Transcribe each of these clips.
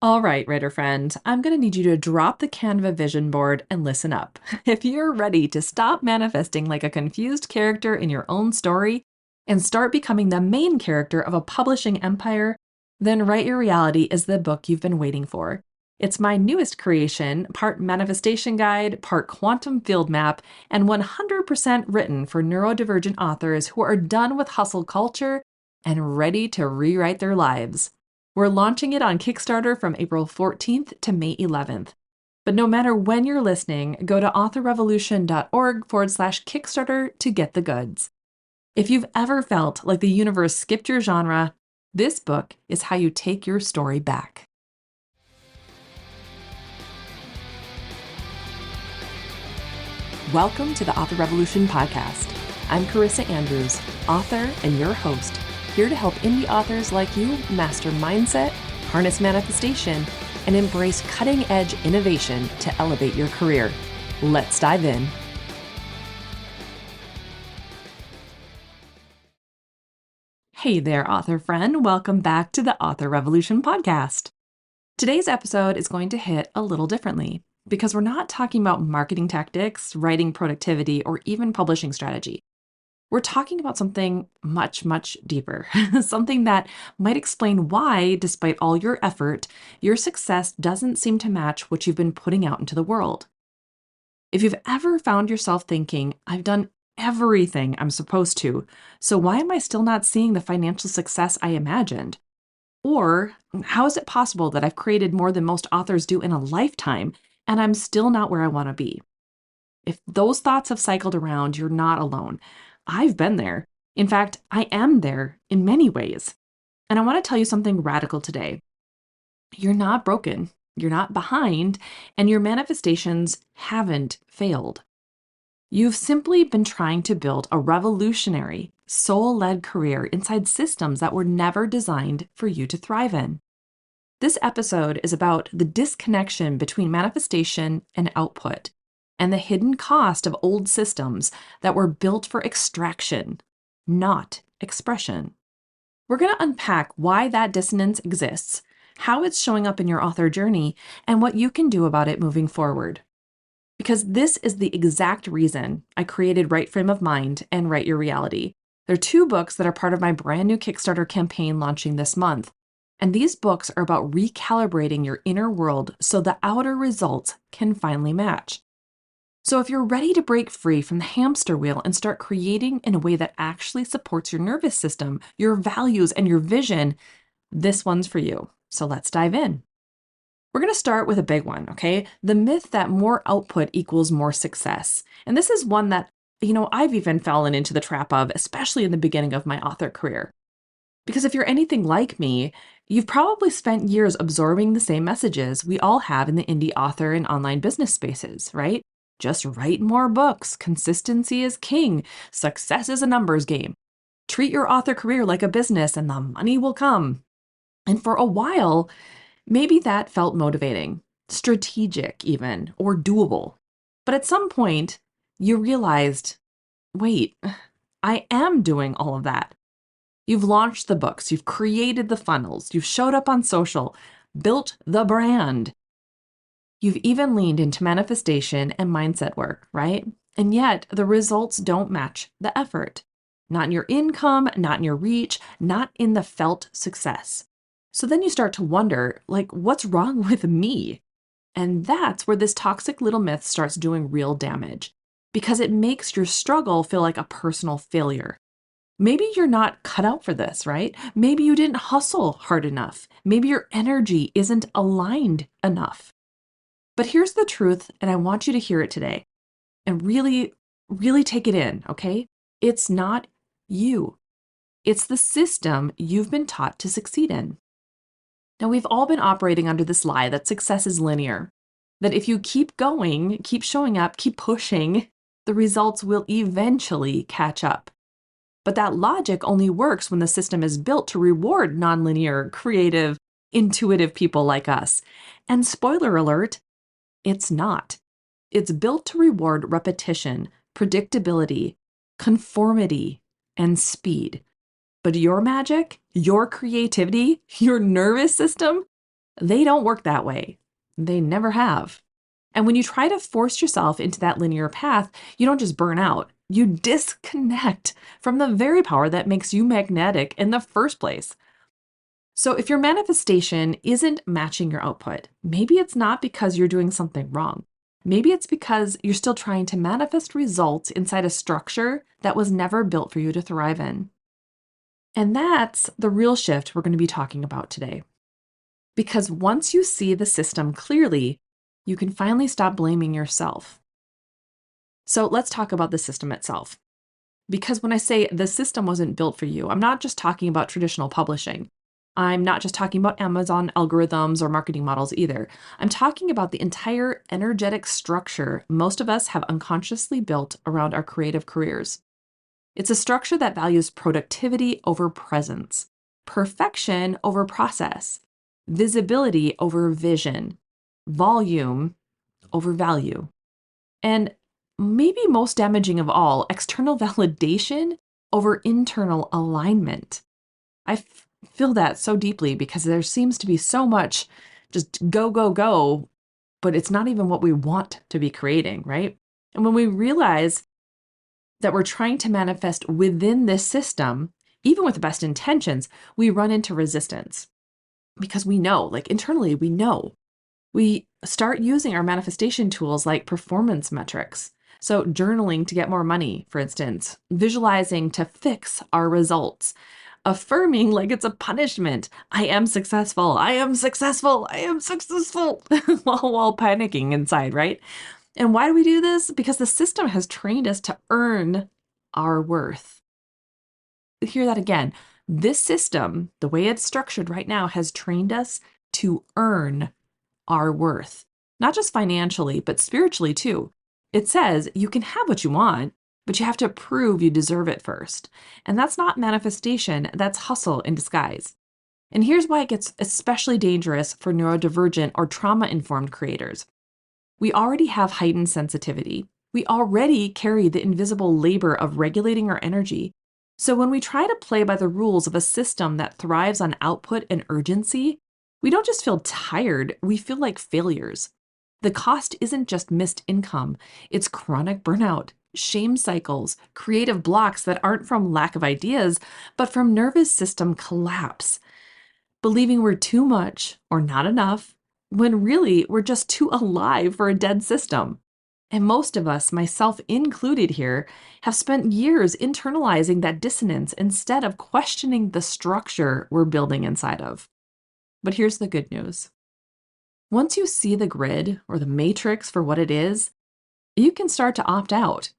All right, writer friend, I'm going to need you to drop the Canva vision board and listen up. If you're ready to stop manifesting like a confused character in your own story and start becoming the main character of a publishing empire, then Write Your Reality is the book you've been waiting for. It's my newest creation, part manifestation guide, part quantum field map, and 100% written for neurodivergent authors who are done with hustle culture and ready to rewrite their lives. We're launching it on Kickstarter from April 14th to May 11th. But no matter when you're listening, go to authorrevolution.org/Kickstarter to get the goods. If you've ever felt like the universe skipped your genre, this book is how you take your story back. Welcome to the Author Revolution podcast. I'm Carissa Andrews, author and your host, here to help indie authors like you master mindset, harness manifestation, and embrace cutting-edge innovation to elevate your career. Let's dive in. Hey there, author friend. Welcome back to the Author Revolution podcast. Today's episode is going to hit a little differently because we're not talking about marketing tactics, writing productivity, or even publishing strategy. We're talking about something much, much deeper, something that might explain why, despite all your effort, your success doesn't seem to match what you've been putting out into the world. If you've ever found yourself thinking, I've done everything I'm supposed to, so why am I still not seeing the financial success I imagined? Or how is it possible that I've created more than most authors do in a lifetime, and I'm still not where I want to be? If those thoughts have cycled around, you're not alone. I've been there. In fact, I am there in many ways. And I want to tell you something radical today. You're not broken, you're not behind, and your manifestations haven't failed. You've simply been trying to build a revolutionary, soul-led career inside systems that were never designed for you to thrive in. This episode is about the disconnection between manifestation and output, and the hidden cost of old systems that were built for extraction, not expression. We're going to unpack why that dissonance exists, how it's showing up in your author journey, and what you can do about it moving forward. Because this is the exact reason I created Right Frame of Mind and Write Your Reality. They're two books that are part of my brand new Kickstarter campaign launching this month. And these books are about recalibrating your inner world so the outer results can finally match. So if you're ready to break free from the hamster wheel and start creating in a way that actually supports your nervous system, your values, and your vision, this one's for you. So let's dive in. We're going to start with a big one, okay? The myth that more output equals more success. And this is one that, I've even fallen into the trap of, especially in the beginning of my author career. Because if you're anything like me, you've probably spent years absorbing the same messages we all have in the indie author and online business spaces, right? Just write more books. Consistency is king. Success is a numbers game. Treat your author career like a business and the money will come. And for a while, maybe that felt motivating, strategic even, or doable. But at some point, you realized, wait, I am doing all of that. You've launched the books, you've created the funnels, you've showed up on social, built the brand. You've even leaned into manifestation and mindset work, right? And yet the results don't match the effort. Not in your income, not in your reach, not in the felt success. So then you start to wonder, what's wrong with me? And that's where this toxic little myth starts doing real damage, because it makes your struggle feel like a personal failure. Maybe you're not cut out for this, right? Maybe you didn't hustle hard enough. Maybe your energy isn't aligned enough. But here's the truth, and I want you to hear it today and really, really take it in, okay? It's not you. It's the system you've been taught to succeed in. Now, we've all been operating under this lie that success is linear, that if you keep going, keep showing up, keep pushing, the results will eventually catch up. But that logic only works when the system is built to reward nonlinear, creative, intuitive people like us. And spoiler alert, it's not. It's built to reward repetition, predictability, conformity, and speed. But your magic, your creativity, your nervous system, They don't work that way. They never have. And when you try to force yourself into that linear path, you don't just burn out, you disconnect from the very power that makes you magnetic in the first place. So if your manifestation isn't matching your output, maybe it's not because you're doing something wrong. Maybe it's because you're still trying to manifest results inside a structure that was never built for you to thrive in. And that's the real shift we're going to be talking about today. Because once you see the system clearly, you can finally stop blaming yourself. So let's talk about the system itself. Because when I say the system wasn't built for you, I'm not just talking about traditional publishing. I'm not just talking about Amazon algorithms or marketing models either. I'm talking about the entire energetic structure most of us have unconsciously built around our creative careers. It's a structure that values productivity over presence, perfection over process, visibility over vision, volume over value, and maybe most damaging of all, external validation over internal alignment. I feel that so deeply because there seems to be so much just go, go, go, but it's not even what we want to be creating, right? And when we realize that we're trying to manifest within this system, even with the best intentions, we run into resistance because we know, like internally, we know. We start using our manifestation tools like performance metrics. So, journaling to get more money, for instance, visualizing to fix our results, affirming like it's a punishment. I am successful. I am successful. I am successful while panicking inside, right? And why do we do this? Because the system has trained us to earn our worth. Hear that again. This system, the way it's structured right now, has trained us to earn our worth, not just financially, but spiritually too. It says you can have what you want, but you have to prove you deserve it first. And that's not manifestation, that's hustle in disguise. And here's why it gets especially dangerous for neurodivergent or trauma-informed creators. We already have heightened sensitivity. We already carry the invisible labor of regulating our energy. So when we try to play by the rules of a system that thrives on output and urgency, we don't just feel tired, we feel like failures. The cost isn't just missed income, it's chronic burnout, shame cycles, creative blocks that aren't from lack of ideas, but from nervous system collapse. Believing we're too much or not enough, when really we're just too alive for a dead system. And most of us, myself included here, have spent years internalizing that dissonance instead of questioning the structure we're building inside of. But here's the good news. Once you see the grid or the matrix for what it is, you can start to opt out.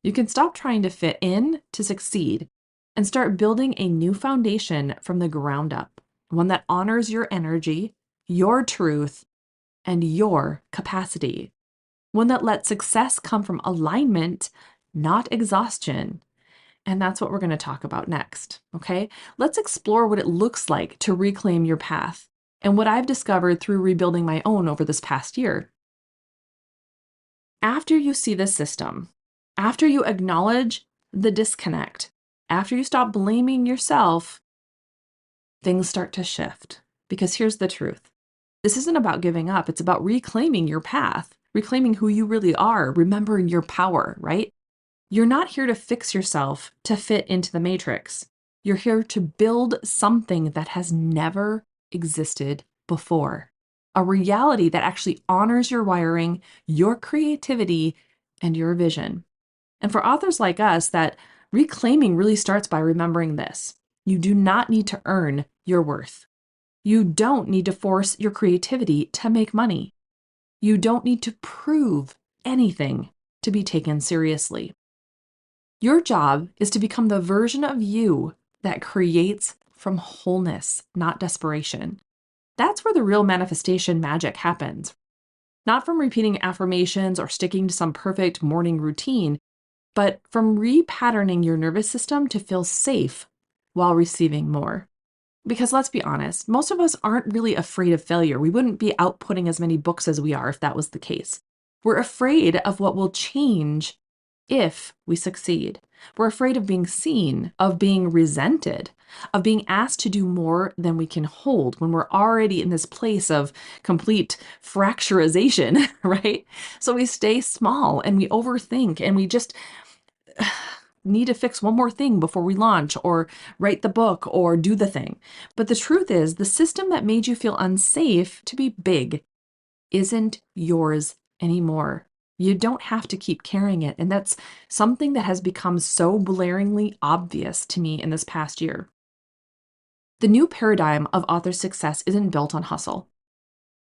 You can stop trying to fit in to succeed and start building a new foundation from the ground up, one that honors your energy, your truth, and your capacity. One that lets success come from alignment, not exhaustion. And that's what we're going to talk about next, okay? Let's explore what it looks like to reclaim your path and what I've discovered through rebuilding my own over this past year. After you see the system, after you acknowledge the disconnect, after you stop blaming yourself, things start to shift. Because here's the truth. This isn't about giving up. It's about reclaiming your path, reclaiming who you really are, remembering your power, right? You're not here to fix yourself to fit into the matrix. You're here to build something that has never existed before. A reality that actually honors your wiring, your creativity, and your vision. And for authors like us, that reclaiming really starts by remembering this. You do not need to earn your worth. You don't need to force your creativity to make money. You don't need to prove anything to be taken seriously. Your job is to become the version of you that creates from wholeness, not desperation. That's where the real manifestation magic happens. Not from repeating affirmations or sticking to some perfect morning routine, but from repatterning your nervous system to feel safe while receiving more. Because let's be honest, most of us aren't really afraid of failure. We wouldn't be outputting as many books as we are if that was the case. We're afraid of what will change if we succeed. We're afraid of being seen, of being resented, of being asked to do more than we can hold when we're already in this place of complete fracturization, right? So we stay small and we overthink and we just need to fix one more thing before we launch or write the book or do the thing. But the truth is, the system that made you feel unsafe to be big isn't yours anymore. You don't have to keep carrying it. And that's something that has become so blaringly obvious to me in this past year. The new paradigm of author success isn't built on hustle.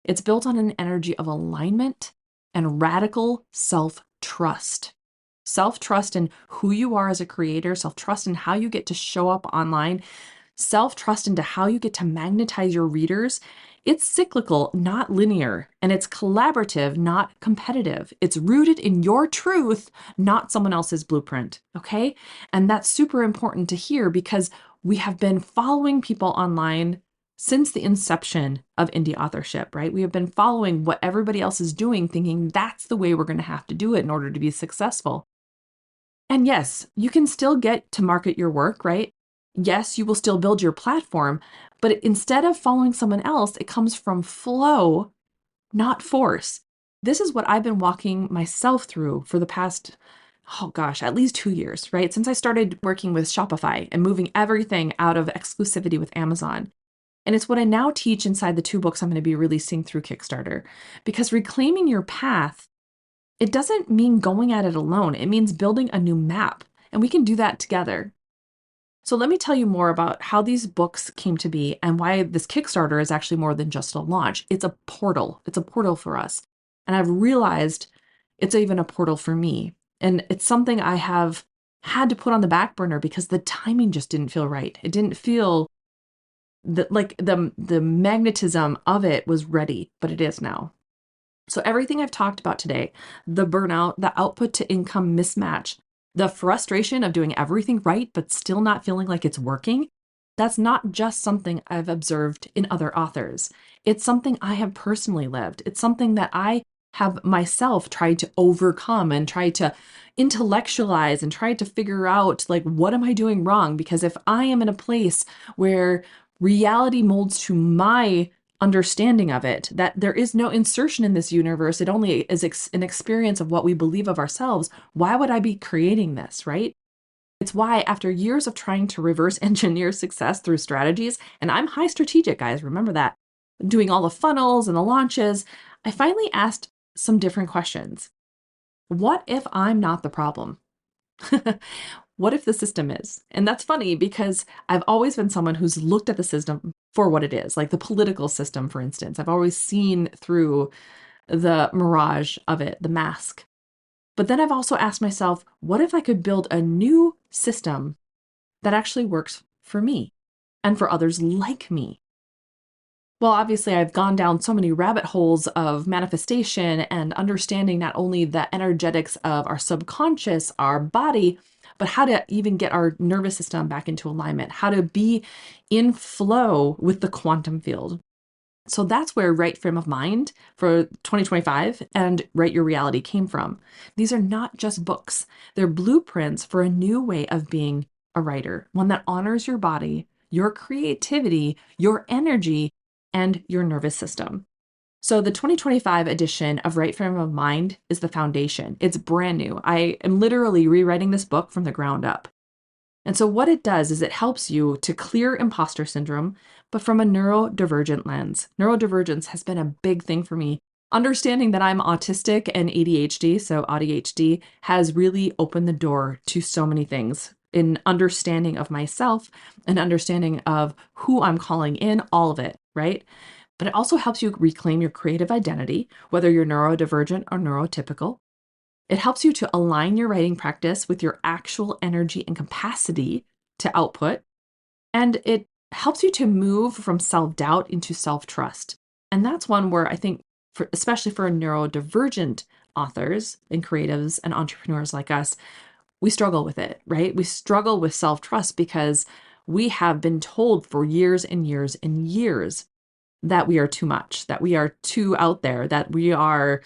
It's built on an energy of alignment and radical self-trust. Self-trust in who you are as a creator, self-trust in how you get to show up online, self-trust into how you get to magnetize your readers. It's cyclical, not linear, and it's collaborative, not competitive. It's rooted in your truth, not someone else's blueprint, okay? And that's super important to hear because we have been following people online since the inception of indie authorship, right? We have been following what everybody else is doing, thinking that's the way we're going to have to do it in order to be successful. And yes, you can still get to market your work, right? Yes, you will still build your platform, but instead of following someone else, it comes from flow, not force. This is what I've been walking myself through for the past, oh gosh, at least 2 years, right? Since I started working with Shopify and moving everything out of exclusivity with Amazon. And it's what I now teach inside the 2 books I'm going to be releasing through Kickstarter. Because reclaiming your path, it doesn't mean going at it alone. It means building a new map. And we can do that together. So let me tell you more about how these books came to be and why this Kickstarter is actually more than just a launch. It's a portal. It's a portal for us. And I've realized it's even a portal for me. And it's something I have had to put on the back burner because the timing just didn't feel right. It didn't feel like the magnetism of it was ready, but it is now. So everything I've talked about today, the burnout, the output to income mismatch, the frustration of doing everything right, but still not feeling like it's working, that's not just something I've observed in other authors. It's something I have personally lived. It's something that I have myself tried to overcome and tried to intellectualize and tried to figure out, like, what am I doing wrong? Because if I am in a place where reality molds to my understanding of it, that there is no insertion in this universe, it only is an experience of what we believe of ourselves, why would I be creating this, right? It's why after years of trying to reverse engineer success through strategies, and I'm high strategic, guys, remember that, doing all the funnels and the launches, I finally asked some different questions. What if I'm not the problem? What if the system is? And that's funny because I've always been someone who's looked at the system for what it is, like the political system, for instance. I've always seen through the mirage of it, the mask. But then I've also asked myself, what if I could build a new system that actually works for me and for others like me? Well, obviously, I've gone down so many rabbit holes of manifestation and understanding not only the energetics of our subconscious, our body, but how to even get our nervous system back into alignment, how to be in flow with the quantum field. So that's where Right Frame of Mind for 2025 and Write Your Reality came from. These are not just books, they're blueprints for a new way of being a writer, one that honors your body, your creativity, your energy, and your nervous system. So the 2025 edition of Right Frame of Mind is the foundation. It's brand new. I am literally rewriting this book from the ground up. And so what it does is it helps you to clear imposter syndrome, but from a neurodivergent lens. Neurodivergence has been a big thing for me. Understanding that I'm autistic and ADHD, so ADHD, has really opened the door to so many things in understanding of myself and understanding of who I'm calling in, all of it, right? But it also helps you reclaim your creative identity, whether you're neurodivergent or neurotypical. It helps you to align your writing practice with your actual energy and capacity to output. And it helps you to move from self-doubt into self-trust. And that's one where I think, especially for neurodivergent authors and creatives and entrepreneurs like us, we struggle with it, right? We struggle with self-trust because we have been told for years and years and years that we are too much, that we are too out there, that we are,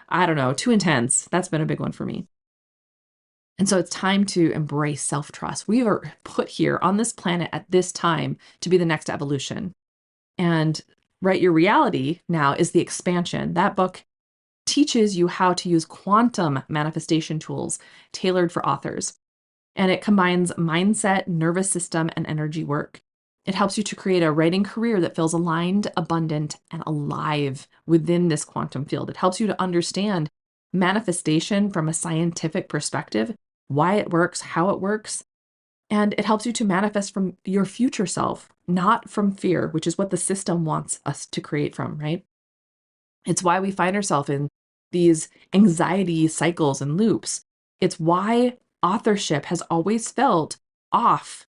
I don't know, too intense. That's been a big one for me. And so it's time to embrace self-trust. We are put here on this planet at this time to be the next evolution. And Write Your Reality now is the expansion. That book teaches you how to use quantum manifestation tools tailored for authors. And it combines mindset, nervous system, and energy work. It helps you to create a writing career that feels aligned, abundant, and alive within this quantum field. It helps you to understand manifestation from a scientific perspective, why it works, how it works, and it helps you to manifest from your future self, not from fear, which is what the system wants us to create from, right? It's why we find ourselves in these anxiety cycles and loops. It's why authorship has always felt off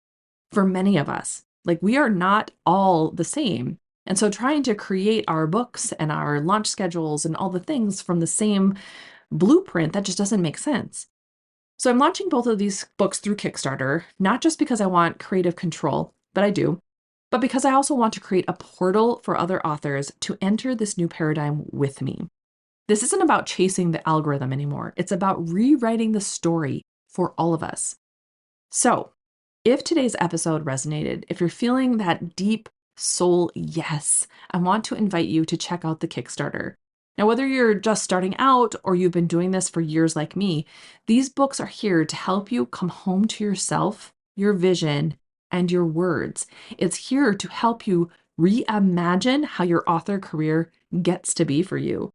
for many of us. Like, we are not all the same. And so trying to create our books and our launch schedules and all the things from the same blueprint, that just doesn't make sense. So I'm launching both of these books through Kickstarter, not just because I want creative control, but I do, but because I also want to create a portal for other authors to enter this new paradigm with me. This isn't about chasing the algorithm anymore. It's about rewriting the story for all of us. So if today's episode resonated, if you're feeling that deep soul yes, I want to invite you to check out the Kickstarter. Now, whether you're just starting out or you've been doing this for years like me, these books are here to help you come home to yourself, your vision, and your words. It's here to help you reimagine how your author career gets to be for you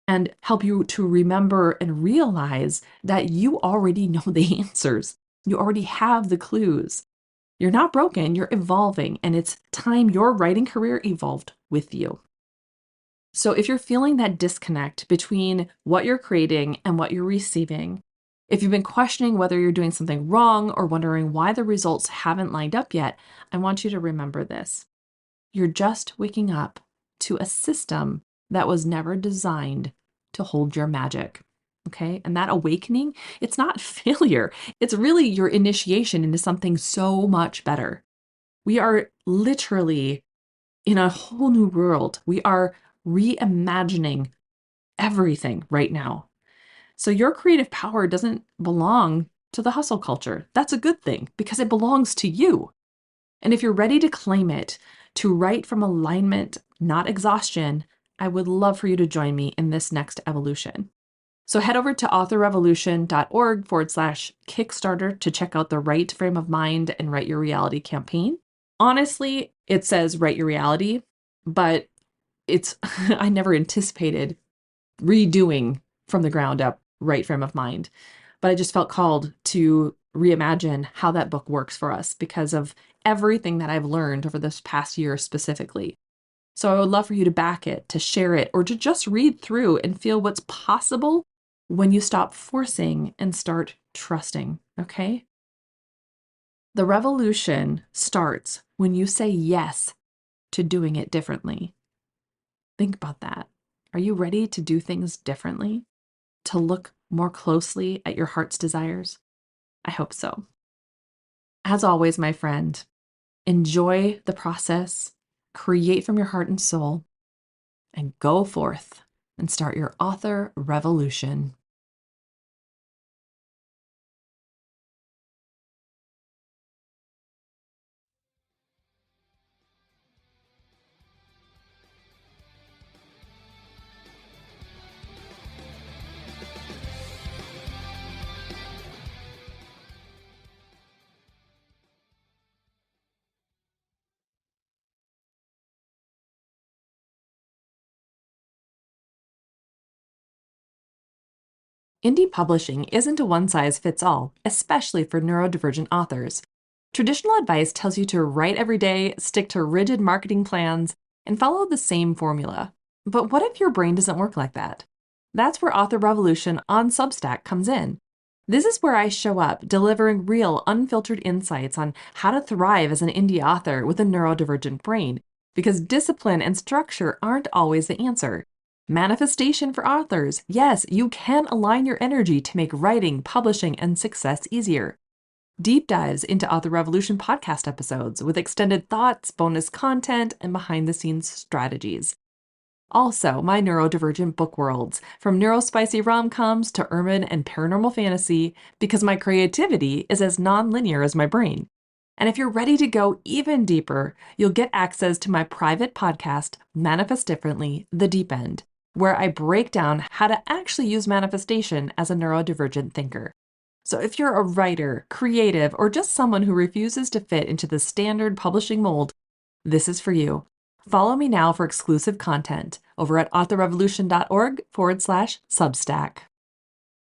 and help you to remember and realize that you already know the answers. You already have the clues. You're not broken, you're evolving, and it's time your writing career evolved with you. So if you're feeling that disconnect between what you're creating and what you're receiving, if you've been questioning whether you're doing something wrong or wondering why the results haven't lined up yet, I want you to remember this. You're just waking up to a system that was never designed to hold your magic. Okay. And that awakening, it's not failure. It's really your initiation into something so much better. We are literally in a whole new world. We are reimagining everything right now. So your creative power doesn't belong to the hustle culture. That's a good thing because it belongs to you. And if you're ready to claim it, to write from alignment, not exhaustion, I would love for you to join me in this next evolution. So head over to authorrevolution.org/Kickstarter to check out the Right Frame of Mind and Write Your Reality campaign. Honestly, it says Write Your Reality, but I never anticipated redoing from the ground up Right Frame of Mind. But I just felt called to reimagine how that book works for us because of everything that I've learned over this past year specifically. So I would love for you to back it, to share it, or to just read through and feel what's possible when you stop forcing and start trusting, okay? The revolution starts when you say yes to doing it differently. Think about that. Are you ready to do things differently? To look more closely at your heart's desires? I hope so. As always, my friend, enjoy the process, create from your heart and soul, and go forth and start your author revolution. Indie publishing isn't a one-size-fits-all, especially for neurodivergent authors. Traditional advice tells you to write every day, stick to rigid marketing plans, and follow the same formula. But what if your brain doesn't work like that? That's where Author Revolution on Substack comes in. This is where I show up, delivering real, unfiltered insights on how to thrive as an indie author with a neurodivergent brain, because discipline and structure aren't always the answer. Manifestation for authors. Yes, you can align your energy to make writing, publishing, and success easier. Deep dives into Author Revolution podcast episodes with extended thoughts, bonus content, and behind-the-scenes strategies. Also, my neurodivergent book worlds, from neurospicy rom-coms to urban and paranormal fantasy, because my creativity is as non-linear as my brain. And if you're ready to go even deeper, you'll get access to my private podcast, Manifest Differently, The Deep End, where I break down how to actually use manifestation as a neurodivergent thinker. So if you're a writer, creative, or just someone who refuses to fit into the standard publishing mold, this is for you. Follow me now for exclusive content over at authorrevolution.org/Substack.